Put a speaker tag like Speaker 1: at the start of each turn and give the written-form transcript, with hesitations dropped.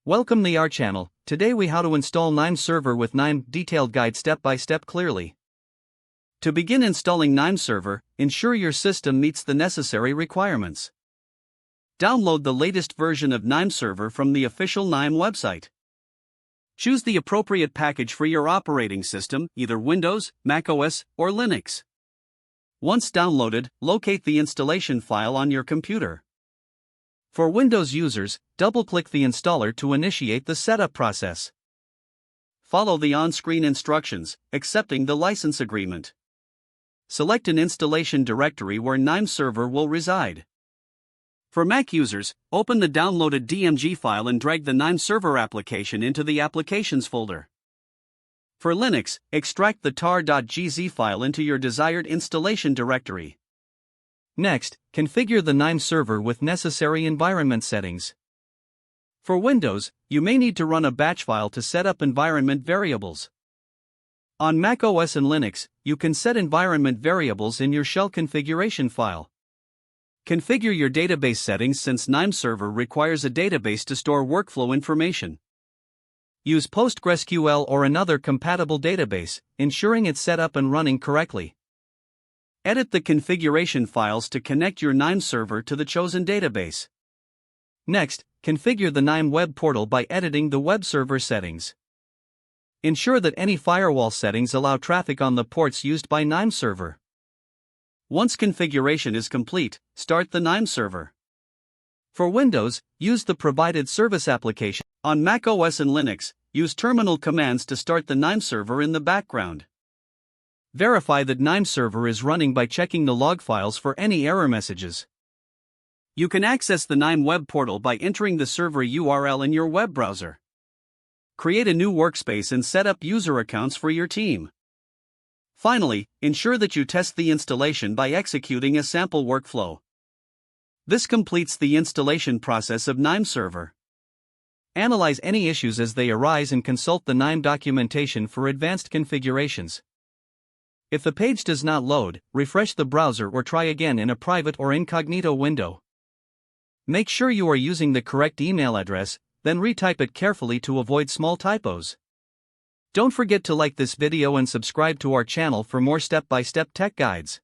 Speaker 1: Welcome to our channel. Today we how to install KNIME Server with KNIME detailed guide step by step clearly. To begin installing KNIME Server, ensure your system meets the necessary requirements. Download the latest version of KNIME Server from the official KNIME website. Choose the appropriate package for your operating system, either Windows, macOS, or Linux. Once downloaded, locate the installation file on your computer. For Windows users, double-click the installer to initiate the setup process. Follow the on-screen instructions, accepting the license agreement. Select an installation directory where KNIME Server will reside. For Mac users, open the downloaded DMG file and drag the KNIME Server application into the Applications folder. For Linux, extract the tar.gz file into your desired installation directory. Next, configure the KNIME Server with necessary environment settings. For Windows, you may need to run a batch file to set up environment variables. On macOS and Linux, you can set environment variables in your shell configuration file. Configure your database settings since KNIME Server requires a database to store workflow information. Use PostgreSQL or another compatible database, ensuring it's set up and running correctly. Edit the configuration files to connect your KNIME Server to the chosen database. Next, configure the KNIME web portal by editing the web server settings. Ensure that any firewall settings allow traffic on the ports used by KNIME Server. Once configuration is complete, start the KNIME Server. For Windows, use the provided service application. On macOS and Linux, use terminal commands to start the KNIME Server in the background. Verify that KNIME Server is running by checking the log files for any error messages. You can access the KNIME web portal by entering the server URL in your web browser. Create a new workspace and set up user accounts for your team. Finally, ensure that you test the installation by executing a sample workflow. This completes the installation process of KNIME Server. Analyze any issues as they arise and consult the KNIME documentation for advanced configurations. If the page does not load, refresh the browser or try again in a private or incognito window. Make sure you are using the correct email address, then retype it carefully to avoid small typos. Don't forget to like this video and subscribe to our channel for more step-by-step tech guides.